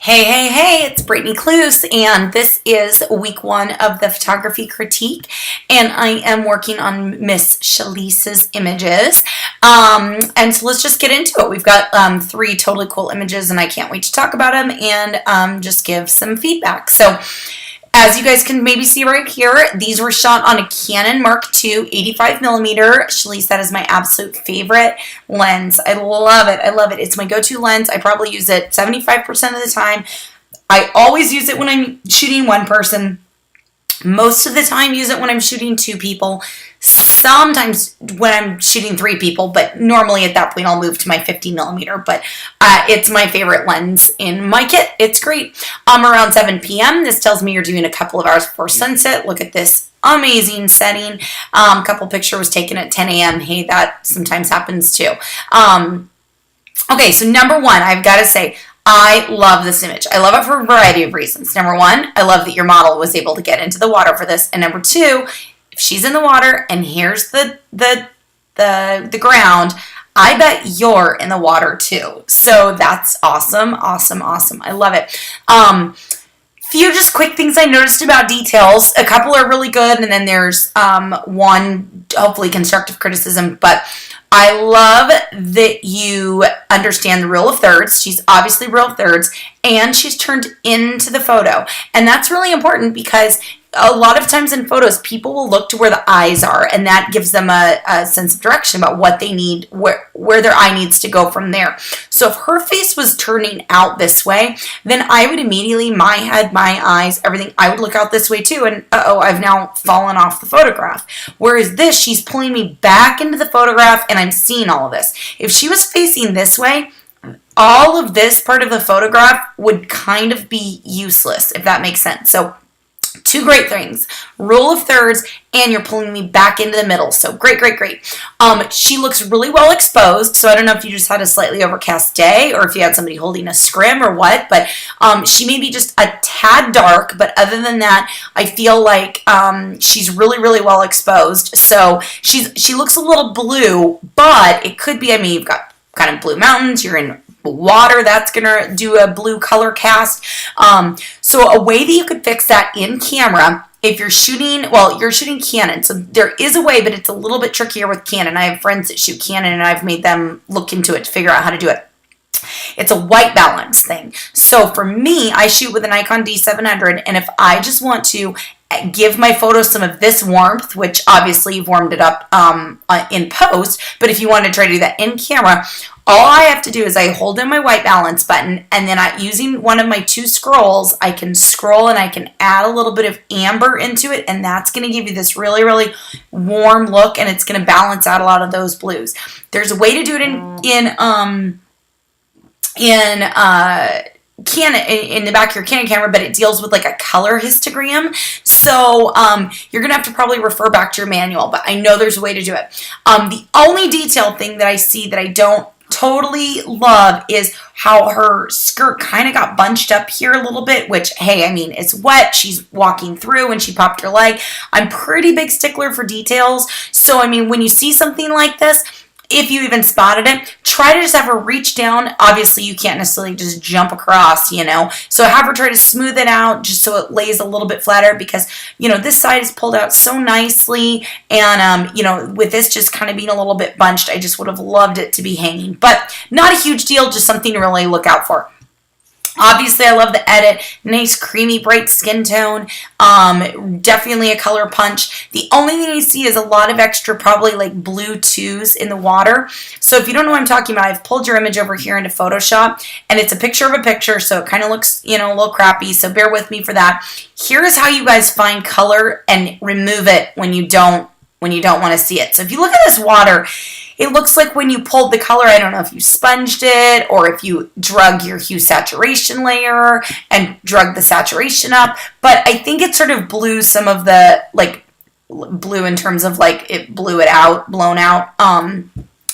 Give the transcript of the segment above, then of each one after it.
Hey, it's Brittany Cluse, and this is week 1 of the photography critique, and I am working on Miss Shalise's images. And so let's just get into it. We've got 3 totally cool images, and I can't wait to talk about them and just give some feedback. So, as you guys can maybe see right here, these were shot on a Canon Mark II 85mm. Shalise, that is my absolute favorite lens. I love it. I love it. It's my go-to lens. I probably use it 75% of the time. I always use it when I'm shooting one person. Most of the time, use it when I'm shooting 2 people. Sometimes when I'm shooting 3 people, but normally at that point I'll move to my 50mm. But it's my favorite lens in my kit. It's great. Around 7 p.m. This tells me you're doing a couple of hours before sunset. Look at this amazing setting. A couple picture was taken at 10 a.m. Hey, that sometimes happens too. Okay, so number 1, I've got to say, I love this image. I love it for a variety of reasons. Number 1, I love that your model was able to get into the water for this. And number 2, if she's in the water and here's the ground, I bet you're in the water too. So that's awesome, awesome, awesome. I love it. Few just quick things I noticed about details. A couple are really good, and then there's one hopefully constructive criticism, but I love that you understand the rule of thirds. She's obviously rule of thirds, and she's turned into the photo. And that's really important because a lot of times in photos, people will look to where the eyes are, and that gives them a sense of direction about what they need, where their eye needs to go from there. So if her face was turning out this way, then I would immediately, my head, my eyes, everything, I would look out this way too, and uh-oh, I've now fallen off the photograph. Whereas this, she's pulling me back into the photograph, and I'm seeing all of this. If she was facing this way, all of this part of the photograph would kind of be useless, if that makes sense. So 2 great things. Rule of thirds, and you're pulling me back into the middle. So great. She looks really well exposed. So I don't know if you just had a slightly overcast day or if you had somebody holding a scrim or what, but she may be just a tad dark. But other than that, I feel like she's really well exposed. So she looks a little blue, but it could be, I mean, you've got kind of blue mountains, you're in water, that's gonna do a blue color cast. So a way that you could fix that in camera, if you're shooting, well, you're shooting Canon, so there is a way, but it's a little bit trickier with Canon. I have friends that shoot Canon, and I've made them look into it to figure out how to do it. It's a white balance thing. So for me, I shoot with a Nikon D700, and if I just want to give my photo some of this warmth, which obviously you've warmed it up in post, but if you want to try to do that in camera, all I have to do is I hold in my white balance button, and then using one of my 2 scrolls, I can scroll and I can add a little bit of amber into it, and that's going to give you this really warm look, and it's going to balance out a lot of those blues. There's a way to do it in Canon, in the back of your Canon camera, but it deals with like a color histogram. So you're gonna have to probably refer back to your manual, but I know there's a way to do it. The only detail thing that I see that I don't totally love is how her skirt kind of got bunched up here a little bit, which, hey, I mean, it's wet. She's walking through and she popped her leg. I'm pretty big stickler for details. So, I mean, when you see something like this, if you even spotted it, try to just have her reach down. Obviously, you can't necessarily just jump across, you know. So have her try to smooth it out just so it lays a little bit flatter because, you know, this side is pulled out so nicely. And, you know, with this just kind of being a little bit bunched, I just would have loved it to be hanging. But not a huge deal, just something to really look out for. Obviously, I love the edit. Nice, creamy, bright skin tone. Definitely a color punch. The only thing you see is a lot of extra, probably like blue 2s in the water. So if you don't know what I'm talking about, I've pulled your image over here into Photoshop, and it's a picture of a picture, so it kind of looks, you know, a little crappy, so bear with me for that. Here's how you guys find color and remove it when you don't want to see it. So if you look at this water, it looks like when you pulled the color, I don't know if you sponged it or if you drug your hue saturation layer and drug the saturation up, but I think it sort of blew some of the, like, blue in terms of, like, it blew it out, blown out,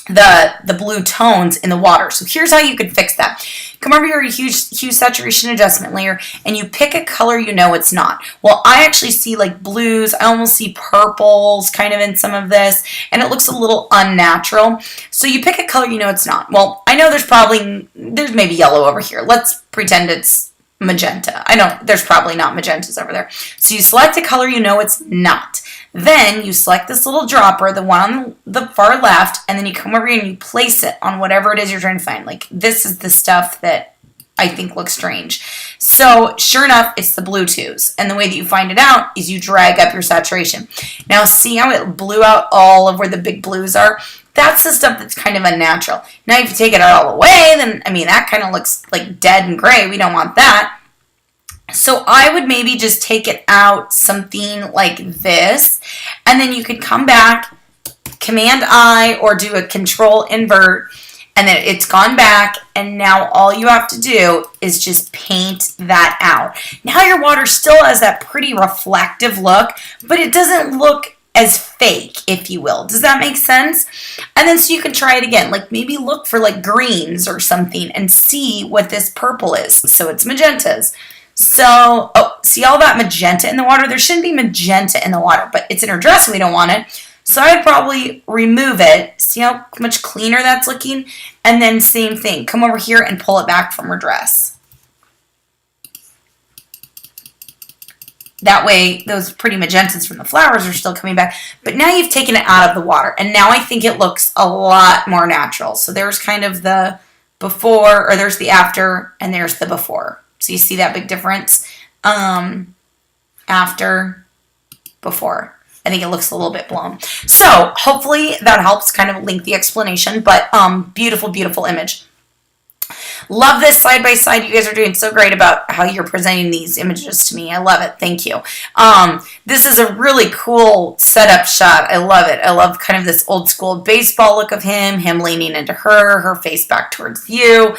the blue tones in the water. So here's how you could fix that. Come over your hue saturation adjustment layer, and you pick a color you know it's not. Well, I actually see like blues. I almost see purples kind of in some of this, and it looks a little unnatural. So you pick a color you know it's not. Well, I know there's maybe yellow over here. Let's pretend it's magenta. I know there's probably not magentas over there. So you select a color you know it's not. Then you select this little dropper, the one on the far left, and then you come over here and you place it on whatever it is you're trying to find. Like, this is the stuff that I think looks strange. So sure enough, it's the blue twos. And the way that you find it out is you drag up your saturation. Now see how it blew out all of where the big blues are? That's the stuff that's kind of unnatural. Now if you take it out all the way, then, I mean, that kind of looks like dead and gray. We don't want that. So I would maybe just take it out something like this, and then you could come back, Command I, or do a Control Invert, and then it's gone back, and now all you have to do is just paint that out. Now your water still has that pretty reflective look, but it doesn't look as fake, if you will. Does that make sense? And then so you can try it again, like maybe look for like greens or something and see what this purple is. So it's magentas. So, oh, see all that magenta in the water? There shouldn't be magenta in the water, but it's in her dress and we don't want it. So I'd probably remove it. See how much cleaner that's looking? And then same thing. Come over here and pull it back from her dress. That way, those pretty magentas from the flowers are still coming back. But now you've taken it out of the water. And now I think it looks a lot more natural. So there's kind of the before, or there's the after, and there's the before. So you see that big difference? After, before. I think it looks a little bit blown. So hopefully that helps kind of link the explanation. But beautiful, beautiful image. Love this side by side. You guys are doing so great about how you're presenting these images to me. I love it. Thank you. This is a really cool setup shot. I love it. I love kind of this old school baseball look of him leaning into her face back towards you.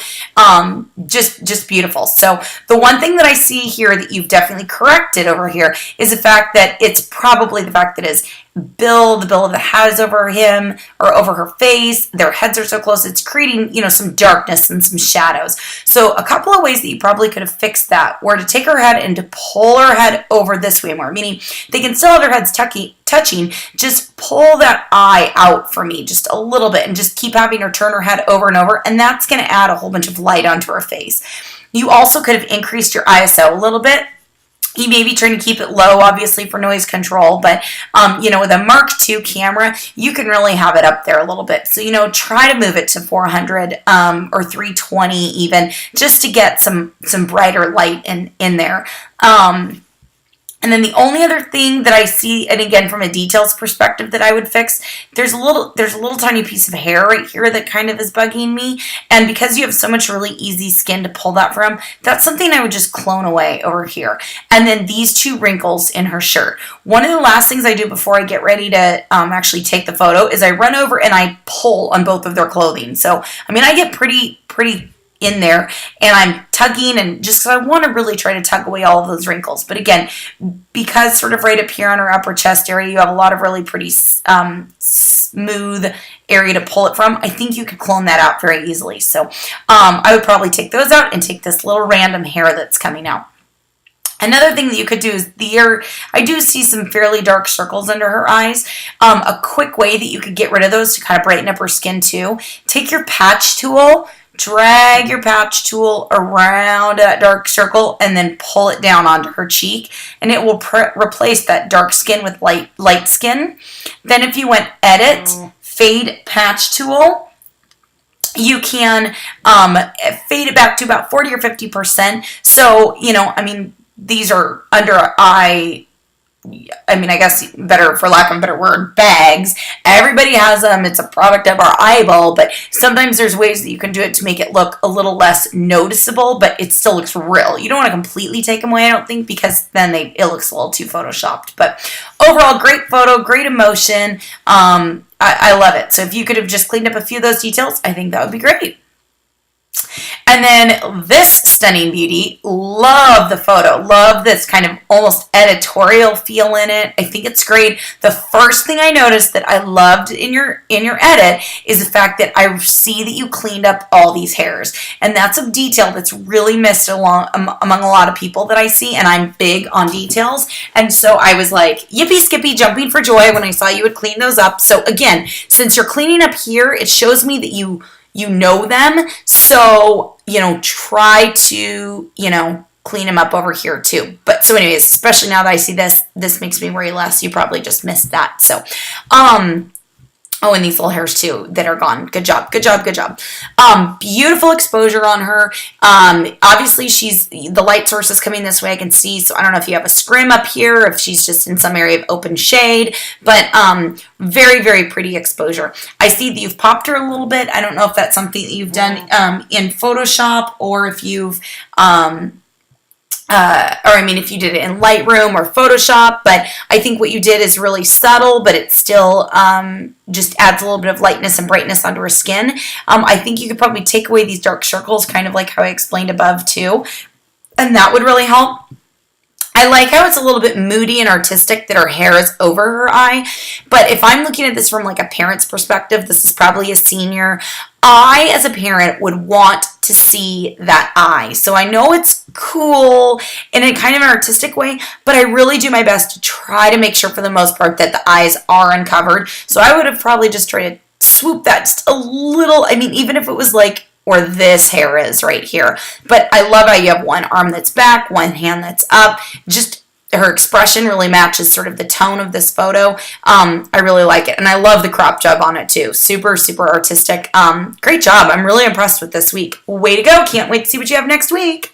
Just beautiful. So the one thing that I see here that you've definitely corrected over here is the fact that it's probably the fact that his the bill of the hat is over him or over her face. Their heads are so close. It's creating, some darkness and some shadows. So a couple of ways that you probably could have fixed that were to take her head and to pull her head over this way more, meaning they can still have their heads touching. Just pull that eye out for me just a little bit and just keep having her turn her head over and over. And that's going to add a whole bunch of light onto her face. You also could have increased your ISO a little bit. You may be trying to keep it low, obviously, for noise control, but, with a Mark II camera, you can really have it up there a little bit. So, try to move it to 400 or 320 even, just to get some brighter light in there. And then the only other thing that I see, and again from a details perspective that I would fix, there's a little tiny piece of hair right here that kind of is bugging me. And because you have so much really easy skin to pull that from, that's something I would just clone away over here. And then these two wrinkles in her shirt. One of the last things I do before I get ready to actually take the photo is I run over and I pull on both of their clothing. So, I get pretty in there, and I'm tugging, and just because I want to really try to tug away all of those wrinkles. But again, because sort of right up here on her upper chest area, you have a lot of really pretty smooth area to pull it from, I think you could clone that out very easily. So I would probably take those out and take this little random hair that's coming out. Another thing that you could do is I do see some fairly dark circles under her eyes. A quick way that you could get rid of those to kind of brighten up her skin too, take your patch tool, drag your patch tool around that dark circle, and then pull it down onto her cheek, and it will replace that dark skin with light skin. Then if you went Edit, Fade Patch Tool, you can fade it back to about 40 or 50%. So, these are under eye, I guess better, for lack of a better word, bags. Everybody has them. It's a product of our eyeball, but sometimes there's ways that you can do it to make it look a little less noticeable, but it still looks real. You don't want to completely take them away, I don't think, because then it looks a little too photoshopped. But overall, great photo, great emotion. I love it. So if you could have just cleaned up a few of those details, I think that would be great. And then this stunning beauty, love the photo, love this kind of almost editorial feel in it. I think it's great. The first thing I noticed that I loved in your edit is the fact that I see that you cleaned up all these hairs, and that's a detail that's really missed among a lot of people that I see, and I'm big on details. And so I was like, yippee skippy, jumping for joy when I saw you would clean those up. So again, since you're cleaning up here, it shows me that you know them, so, try to, clean them up over here too. But so anyways, especially now that I see this makes me worry less. You probably just missed that. So, oh, and these little hairs too that are gone. Good job, good job, good job. Beautiful exposure on her. Obviously the light source is coming this way, I can see. So I don't know if you have a scrim up here, if she's just in some area of open shade, but very, very pretty exposure. I see that you've popped her a little bit. I don't know if that's something that you've done in Photoshop, or if you've if you did it in Lightroom or Photoshop, but I think what you did is really subtle, but it still just adds a little bit of lightness and brightness onto her skin. I think you could probably take away these dark circles, kind of like how I explained above too, and that would really help. I like how it's a little bit moody and artistic that her hair is over her eye, but if I'm looking at this from like a parent's perspective, this is probably a senior. I, as a parent, would want to see that eye. So I know it's cool in a kind of an artistic way, but I really do my best to try to make sure for the most part that the eyes are uncovered. So I would have probably just tried to swoop that just a little, even if it was like where this hair is right here. But I love how you have one arm that's back, one hand that's up. Just her expression really matches sort of the tone of this photo. I really like it. And I love the crop job on it too. Super, super artistic. Great job. I'm really impressed with this week. Way to go. Can't wait to see what you have next week.